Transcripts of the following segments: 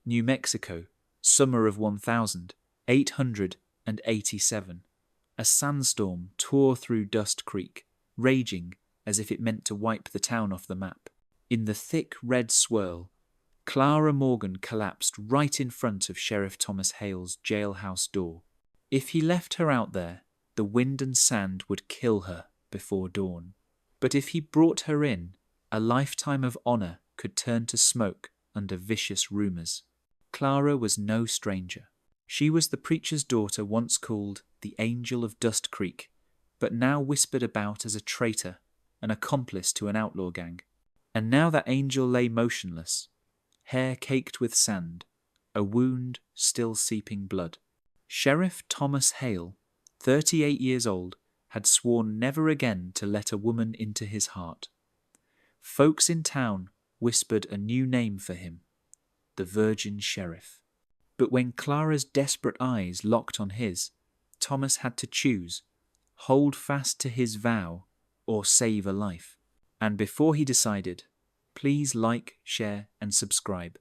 New Mexico, summer of 1887. A sandstorm tore through Dust Creek, raging as if it meant to wipe the town off the map. In the thick red swirl, Clara Morgan collapsed right in front of Sheriff Thomas Hale's jailhouse door. If he left her out there, the wind and sand would kill her before dawn. But if he brought her in, a lifetime of honor could turn to smoke under vicious rumors. Clara was no stranger. She was the preacher's daughter once called the Angel of Dust Creek, but now whispered about as a traitor, an accomplice to an outlaw gang. And now that angel lay motionless, hair caked with sand, a wound still seeping blood. Sheriff Thomas Hale, 38 years old, had sworn never again to let a woman into his heart. Folks in town whispered a new name for him, the Virgin Sheriff. But when Clara's desperate eyes locked on his, Thomas had to choose, hold fast to his vow or save a life. And before he decided, please like, share and subscribe,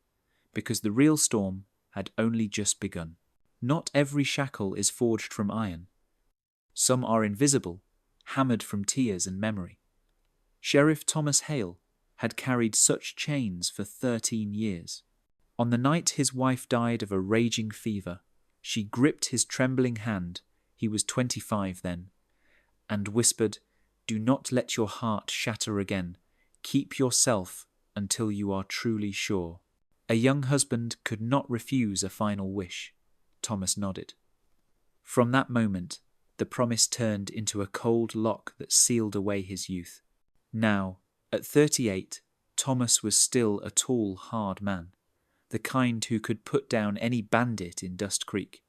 because the real storm had only just begun. Not every shackle is forged from iron. Some are invisible, hammered from tears and memory. Sheriff Thomas Hale had carried such chains for 13 years. On the night his wife died of a raging fever, she gripped his trembling hand, he was 25 then, and whispered, "Do not let your heart shatter again. Keep yourself until you are truly sure." A young husband could not refuse a final wish. Thomas nodded. From that moment, the promise turned into a cold lock that sealed away his youth. Now, at 38, Thomas was still a tall, hard man, the kind who could put down any bandit in Dust Creek.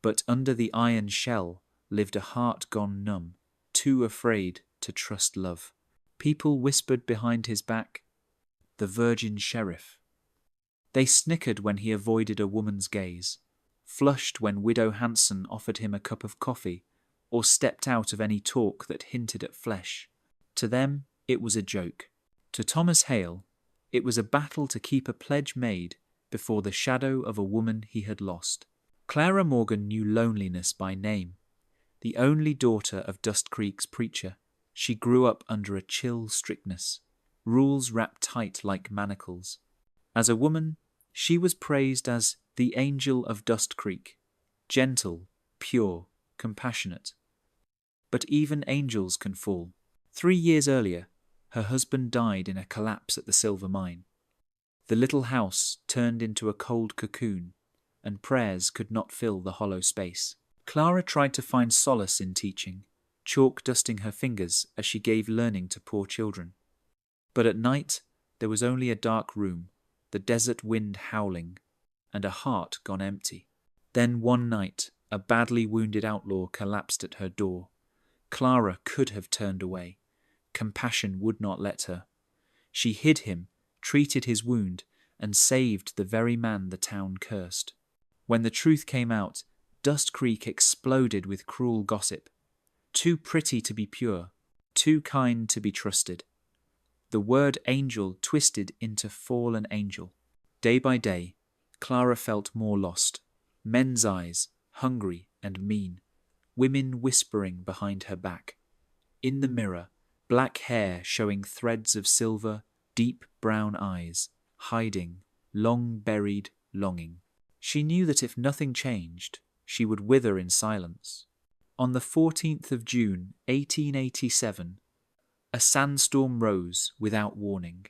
But under the iron shell lived a heart gone numb, too afraid to trust love. People whispered behind his back, "The Virgin Sheriff." They snickered when he avoided a woman's gaze, flushed when Widow Hanson offered him a cup of coffee, or stepped out of any talk that hinted at flesh. To them, it was a joke. To Thomas Hale, it was a battle to keep a pledge made before the shadow of a woman he had lost. Clara Morgan knew loneliness by name. The only daughter of Dust Creek's preacher, she grew up under a chill strictness, rules wrapped tight like manacles. As a woman, she was praised as the Angel of Dust Creek, gentle, pure, compassionate. But even angels can fall. 3 years earlier, her husband died in a collapse at the silver mine. The little house turned into a cold cocoon, and prayers could not fill the hollow space. Clara tried to find solace in teaching, chalk dusting her fingers as she gave learning to poor children. But at night, there was only a dark room, the desert wind howling, and a heart gone empty. Then one night, a badly wounded outlaw collapsed at her door. Clara could have turned away. Compassion would not let her. She hid him, treated his wound, and saved the very man the town cursed. When the truth came out, Dust Creek exploded with cruel gossip. Too pretty to be pure, too kind to be trusted. The word angel twisted into fallen angel. Day by day, Clara felt more lost. Men's eyes, hungry and mean. Women whispering behind her back. In the mirror, black hair showing threads of silver, deep brown eyes, hiding, long-buried longing. She knew that if nothing changed, she would wither in silence. On the 14th of June, 1887, a sandstorm rose without warning.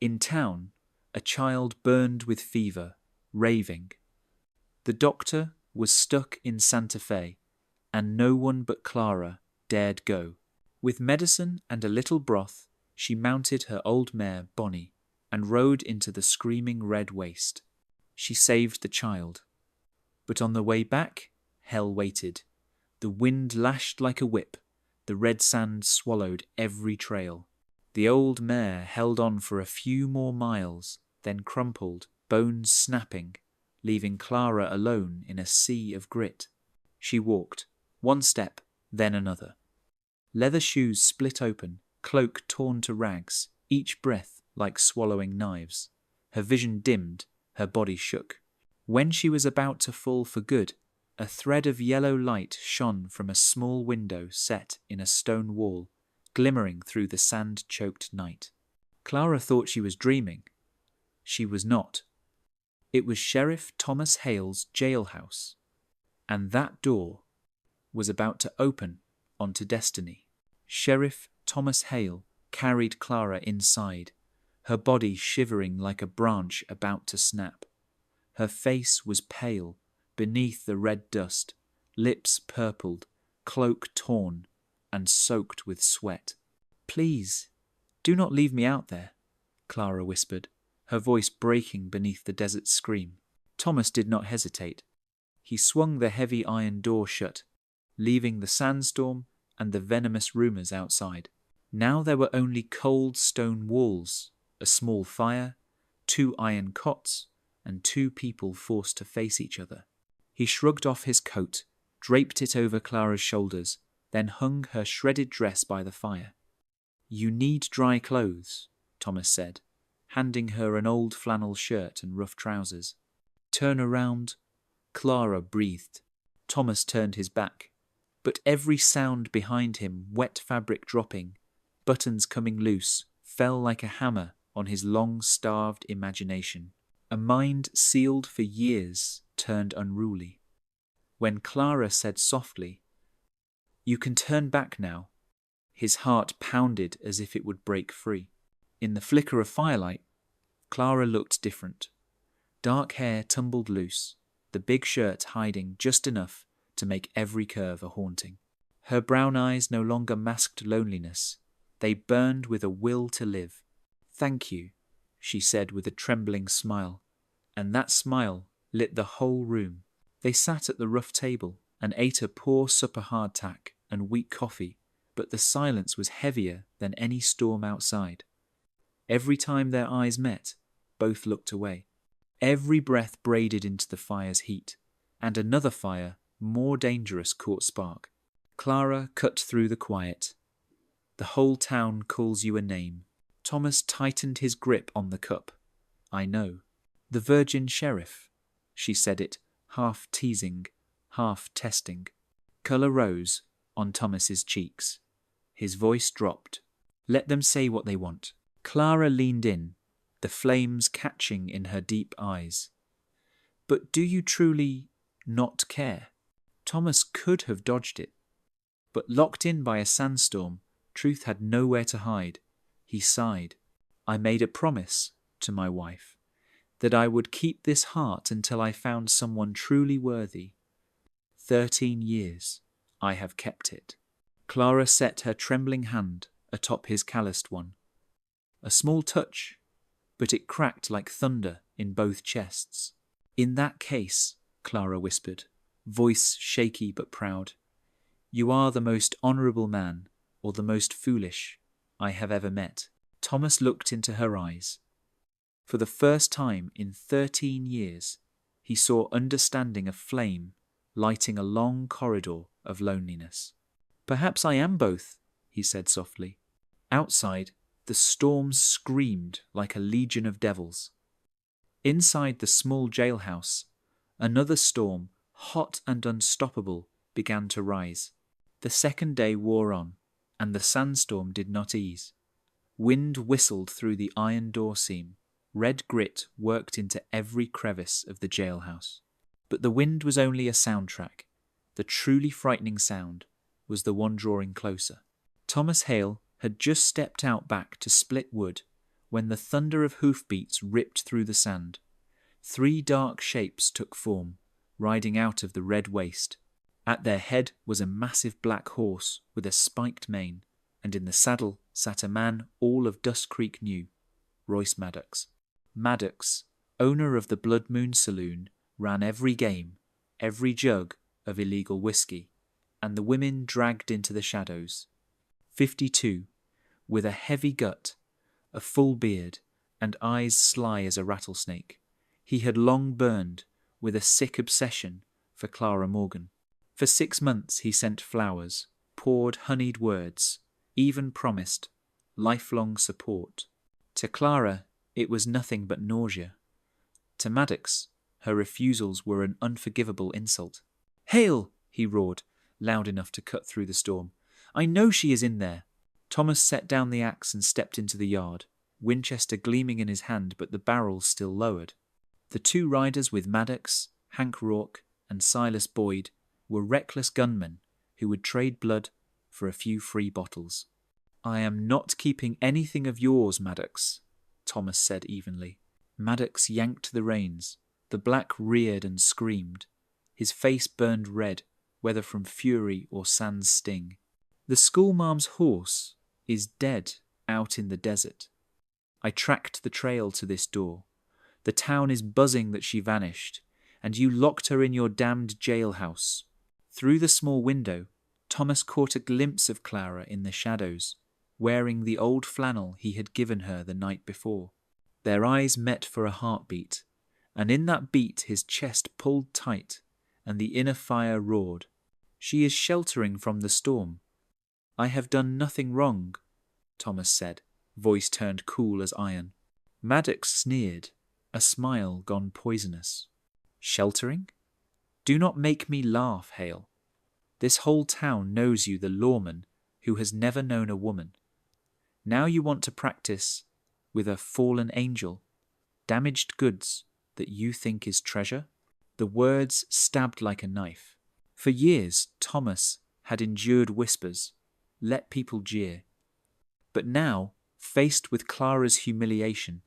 In town, a child burned with fever, raving. The doctor was stuck in Santa Fe, and no one but Clara dared go. With medicine and a little broth, she mounted her old mare, Bonnie, and rode into the screaming red waste. She saved the child. But on the way back, hell waited. The wind lashed like a whip. The red sand swallowed every trail. The old mare held on for a few more miles, then crumpled, bones snapping, leaving Clara alone in a sea of grit. She walked, one step, then another. Leather shoes split open, cloak torn to rags, each breath like swallowing knives. Her vision dimmed, Her body shook. When she was about to fall for good, a thread of yellow light shone from a small window set in a stone wall, glimmering through the sand-choked night. Clara thought she was dreaming. She was not. It was Sheriff Thomas Hale's jailhouse, and that door was about to open onto destiny. Sheriff Thomas Hale carried Clara inside, her body shivering like a branch about to snap. Her face was pale beneath the red dust, lips purpled, cloak torn, and soaked with sweat. "Please, do not leave me out there," Clara whispered, her voice breaking beneath the desert scream. Thomas did not hesitate. He swung the heavy iron door shut, leaving the sandstorm and the venomous rumours outside. Now there were only cold stone walls, a small fire, 2 iron cots, and 2 people forced to face each other. He shrugged off his coat, draped it over Clara's shoulders, then hung her shredded dress by the fire. "You need dry clothes," Thomas said, handing her an old flannel shirt and rough trousers. "Turn around," Clara breathed. Thomas turned his back, but every sound behind him, wet fabric dropping, buttons coming loose, fell like a hammer on his long-starved imagination. A mind sealed for years turned unruly. When Clara said softly, "You can turn back now," his heart pounded as if it would break free. In the flicker of firelight, Clara looked different. Dark hair tumbled loose, the big shirt hiding just enough to make every curve a haunting. Her brown eyes no longer masked loneliness. They burned with a will to live. "Thank you," she said with a trembling smile, and that smile lit the whole room. They sat at the rough table and ate a poor supper hardtack and weak coffee, but the silence was heavier than any storm outside. Every time their eyes met, both looked away. Every breath braided into the fire's heat, and another fire, more dangerous, caught spark. Clara cut through the quiet. "The whole town calls you a name." Thomas tightened his grip on the cup. "I know. The Virgin Sheriff." She said it, half teasing, half testing. Colour rose on Thomas's cheeks. His voice dropped. "Let them say what they want." Clara leaned in, the flames catching in her deep eyes. "But do you truly not care?" Thomas could have dodged it, but locked in by a sandstorm, truth had nowhere to hide. He sighed. "I made a promise to my wife that I would keep this heart until I found someone truly worthy. 13 years I have kept it." Clara set her trembling hand atop his calloused one. A small touch, but it cracked like thunder in both chests. "In that case," Clara whispered, voice shaky but proud, "you are the most honourable man, or the most foolish, I have ever met." Thomas looked into her eyes. For the first time in 13 years, he saw understanding aflame, lighting a long corridor of loneliness. "Perhaps I am both," he said softly. Outside, the storm screamed like a legion of devils. Inside the small jailhouse, another storm, hot and unstoppable, began to rise. The second day wore on, and the sandstorm did not ease. Wind whistled through the iron door seam. Red grit worked into every crevice of the jailhouse. But the wind was only a soundtrack. The truly frightening sound was the one drawing closer. Thomas Hale had just stepped out back to split wood when the thunder of hoofbeats ripped through the sand. 3 dark shapes took form, riding out of the red waste. At their head was a massive black horse with a spiked mane, and in the saddle sat a man all of Dust Creek knew, Royce Maddox. Maddox, owner of the Blood Moon Saloon, ran every game, every jug of illegal whiskey, and the women dragged into the shadows. 52, with a heavy gut, a full beard, and eyes sly as a rattlesnake. He had long burned with a sick obsession for Clara Morgan. For 6 months he sent flowers, poured honeyed words, even promised lifelong support. To Clara, it was nothing but nausea. To Maddox, her refusals were an unforgivable insult. "Hale!" he roared, loud enough to cut through the storm. "I know she is in there." Thomas set down the axe and stepped into the yard, Winchester gleaming in his hand but the barrel still lowered. The two riders with Maddox, Hank Rourke, and Silas Boyd were reckless gunmen who would trade blood for a few free bottles. "I am not keeping anything of yours, Maddox," Thomas said evenly. Maddox yanked the reins. The black reared and screamed. His face burned red, whether from fury or Sand's sting. "The schoolmarm's horse is dead out in the desert. I tracked the trail to this door. The town is buzzing that she vanished, and you locked her in your damned jailhouse." Through the small window, Thomas caught a glimpse of Clara in the shadows, wearing the old flannel he had given her the night before. Their eyes met for a heartbeat, and in that beat his chest pulled tight, and the inner fire roared. "She is sheltering from the storm. I have done nothing wrong," Thomas said, voice turned cool as iron. Maddox sneered, a smile gone poisonous. "Sheltering? Do not make me laugh, Hale. This whole town knows you the lawman who has never known a woman. Now you want to practice with a fallen angel, damaged goods that you think is treasure?" The words stabbed like a knife. For years, Thomas had endured whispers, let people jeer. But now, faced with Clara's humiliation,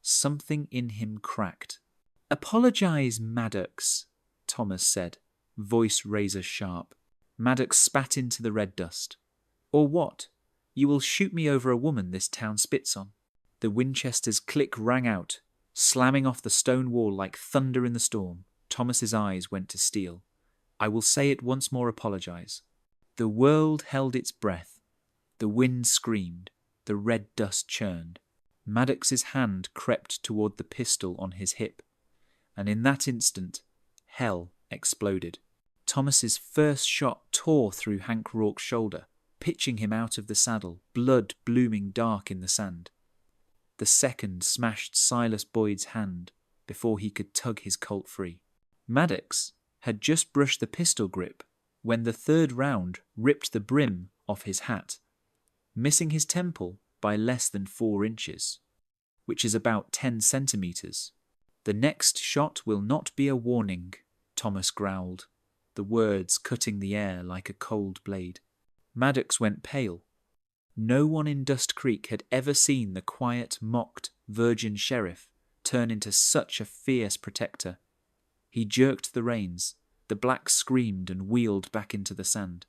something in him cracked. "Apologize, Maddox," Thomas said, voice razor sharp. Maddox spat into the red dust. "Or what? You will shoot me over a woman this town spits on." The Winchester's click rang out, slamming off the stone wall like thunder in the storm. Thomas's eyes went to steel. "I will say it once more, apologize." The world held its breath. The wind screamed. The red dust churned. Maddox's hand crept toward the pistol on his hip, and in that instant, hell exploded. Thomas's first shot tore through Hank Rourke's shoulder, pitching him out of the saddle, blood blooming dark in the sand. The second smashed Silas Boyd's hand before he could tug his Colt free. Maddox had just brushed the pistol grip when the third round ripped the brim off his hat, missing his temple by less than 4 inches, which is about 10 centimeters. "The next shot will not be a warning," Thomas growled, the words cutting the air like a cold blade. Maddox went pale. No one in Dust Creek had ever seen the quiet, mocked, virgin sheriff turn into such a fierce protector. He jerked the reins. The black screamed and wheeled back into the sand.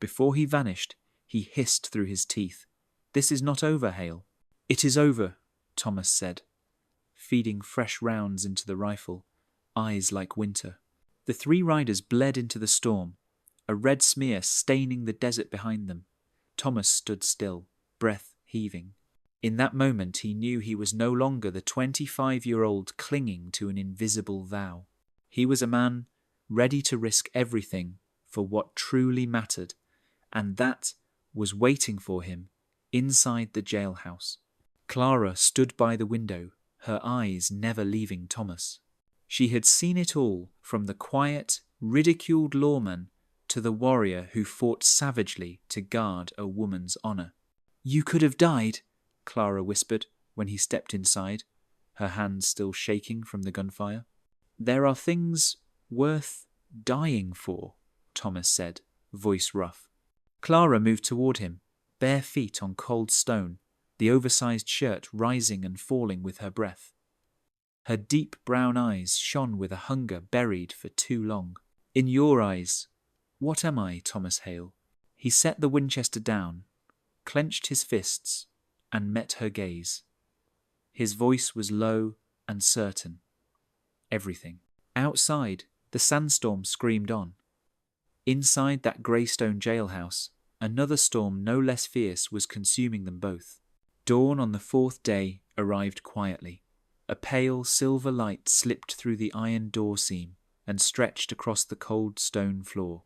Before he vanished, he hissed through his teeth, "This is not over, Hale." "It is over," Thomas said, feeding fresh rounds into the rifle, eyes like winter. The 3 riders bled into the storm, a red smear staining the desert behind them. Thomas stood still, breath heaving. In that moment he knew he was no longer the 25-year-old clinging to an invisible vow. He was a man ready to risk everything for what truly mattered, and that was waiting for him inside the jailhouse. Clara stood by the window, her eyes never leaving Thomas. She had seen it all, from the quiet, ridiculed lawman to the warrior who fought savagely to guard a woman's honor. "You could have died," Clara whispered when he stepped inside, her hands still shaking from the gunfire. "There are things worth dying for," Thomas said, voice rough. Clara moved toward him, bare feet on cold stone, the oversized shirt rising and falling with her breath. Her deep brown eyes shone with a hunger buried for too long. "In your eyes, what am I, Thomas Hale?" He set the Winchester down, clenched his fists, and met her gaze. His voice was low and certain. Everything. Outside, the sandstorm screamed on. Inside that greystone jailhouse, another storm no less fierce was consuming them both. Dawn on the 4th day arrived quietly. A pale silver light slipped through the iron door seam and stretched across the cold stone floor.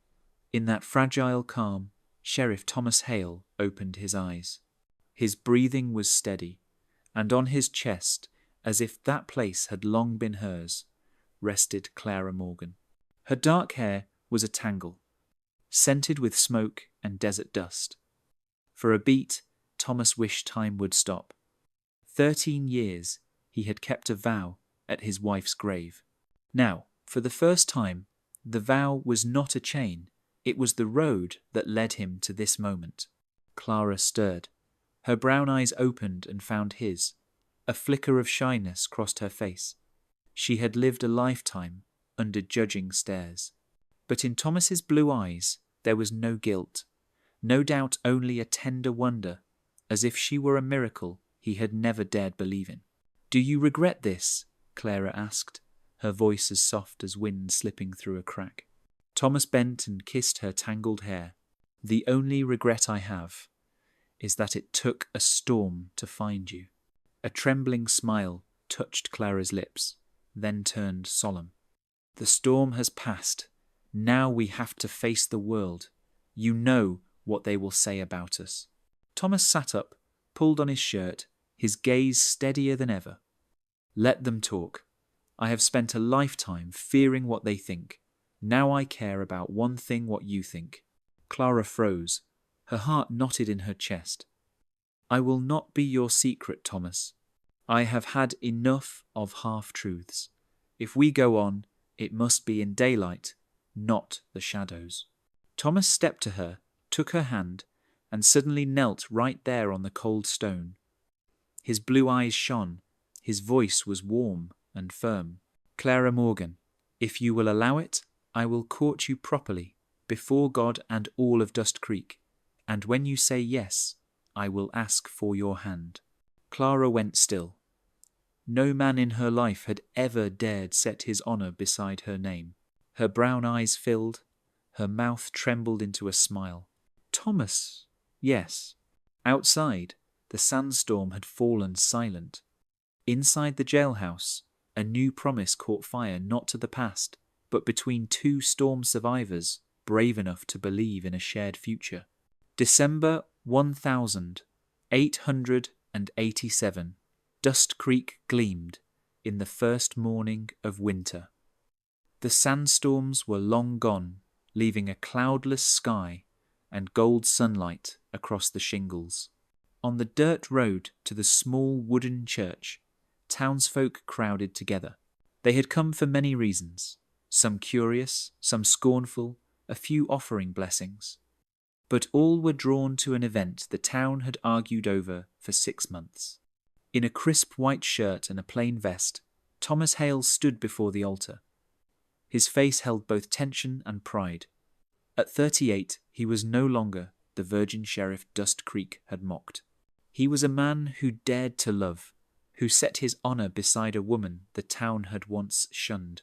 In that fragile calm, Sheriff Thomas Hale opened his eyes. His breathing was steady, and on his chest as if that place had long been hers, rested Clara Morgan. Her dark hair was a tangle, scented with smoke and desert dust. For a beat, Thomas wished time would stop. 13 years he had kept a vow at his wife's grave. Now, for the first time, the vow was not a chain, it was the road that led him to this moment. Clara stirred. Her brown eyes opened and found his. A flicker of shyness crossed her face. She had lived a lifetime under judging stares. But in Thomas's blue eyes there was no guilt, no doubt, only a tender wonder, as if she were a miracle he had never dared believe in. "Do you regret this?" Clara asked, her voice as soft as wind slipping through a crack. Thomas bent and kissed her tangled hair. "The only regret I have is that it took a storm to find you." A trembling smile touched Clara's lips, then turned solemn. "The storm has passed. Now we have to face the world. You know what they will say about us." Thomas sat up, pulled on his shirt, his gaze steadier than ever. "Let them talk. I have spent a lifetime fearing what they think. Now I care about one thing: what you think." Clara froze. Her heart knotted in her chest. "I will not be your secret, Thomas. I have had enough of half-truths. If we go on, it must be in daylight, not the shadows." Thomas stepped to her, took her hand, and suddenly knelt right there on the cold stone. His blue eyes shone. His voice was warm and firm. "Clara Morgan, if you will allow it, I will court you properly, before God and all of Dust Creek, and when you say yes, I will ask for your hand." Clara went still. No man in her life had ever dared set his honour beside her name. Her brown eyes filled, her mouth trembled into a smile. "Thomas, yes." Outside, the sandstorm had fallen silent. Inside the jailhouse, a new promise caught fire, not to the past, but between two storm survivors brave enough to believe in a shared future. December 1887, Dust Creek gleamed in the first morning of winter. The sandstorms were long gone, leaving a cloudless sky and gold sunlight across the shingles. On the dirt road to the small wooden church, townsfolk crowded together. They had come for many reasons, some curious, some scornful, a few offering blessings. But all were drawn to an event the town had argued over for 6 months. In a crisp white shirt and a plain vest, Thomas Hale stood before the altar. His face held both tension and pride. At 38, he was no longer the virgin sheriff Dust Creek had mocked. He was a man who dared to love, who set his honour beside a woman the town had once shunned.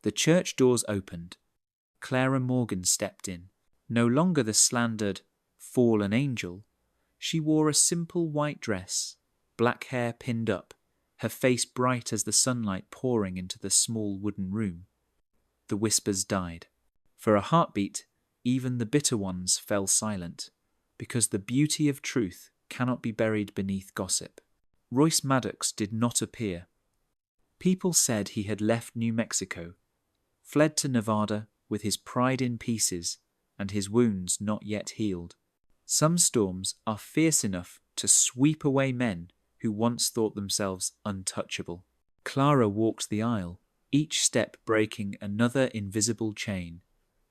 The church doors opened. Clara Morgan stepped in. No longer the slandered, fallen angel, she wore a simple white dress, black hair pinned up, her face bright as the sunlight pouring into the small wooden room. The whispers died. For a heartbeat, even the bitter ones fell silent, because the beauty of truth cannot be buried beneath gossip. Royce Maddox did not appear. People said he had left New Mexico, fled to Nevada with his pride in pieces and his wounds not yet healed. Some storms are fierce enough to sweep away men who once thought themselves untouchable. Clara walked the aisle, each step breaking another invisible chain.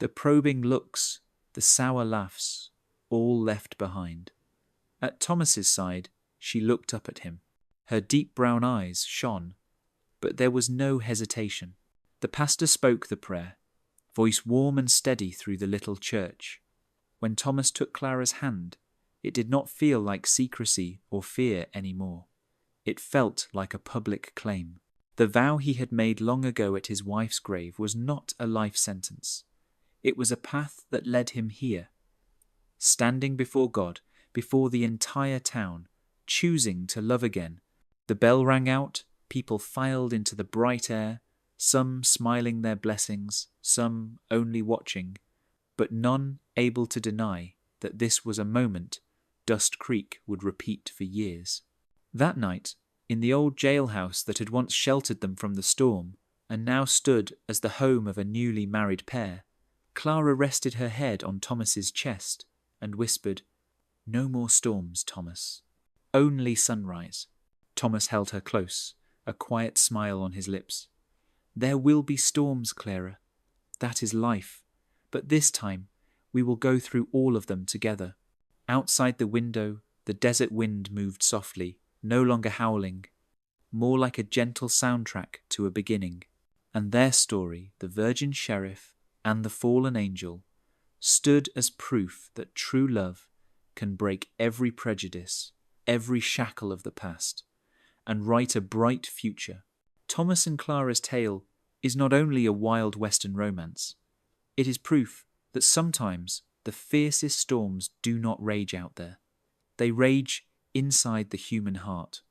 The probing looks, the sour laughs, all left behind. At Thomas's side, she looked up at him. Her deep brown eyes shone, but there was no hesitation. The pastor spoke the prayer, voice warm and steady through the little church. When Thomas took Clara's hand, it did not feel like secrecy or fear anymore. It felt like a public claim. The vow he had made long ago at his wife's grave was not a life sentence. It was a path that led him here. Standing before God, before the entire town, choosing to love again. The bell rang out, people filed into the bright air, some smiling their blessings, some only watching, but none able to deny that this was a moment Dust Creek would repeat for years. That night, In the old jailhouse that had once sheltered them from the storm, and now stood as the home of a newly married pair, Clara rested her head on Thomas's chest and whispered, "No more storms, Thomas. Only sunrise." Thomas held her close, a quiet smile on his lips. "There will be storms, Clara. That is life. But this time, we will go through all of them together." Outside the window, the desert wind moved softly, no longer howling, more like a gentle soundtrack to a beginning. And their story, the Virgin Sheriff and the fallen angel, stood as proof that true love can break every prejudice, every shackle of the past, and write a bright future. Thomas and Clara's tale is not only a wild Western romance, it is proof that sometimes the fiercest storms do not rage out there. They rage inside the human heart.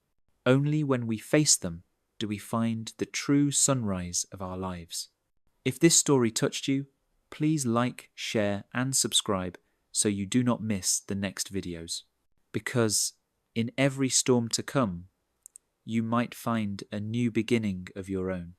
Only when we face them do we find the true sunrise of our lives. If this story touched you, please like, share, and subscribe so you do not miss the next videos. Because in every storm to come, you might find a new beginning of your own.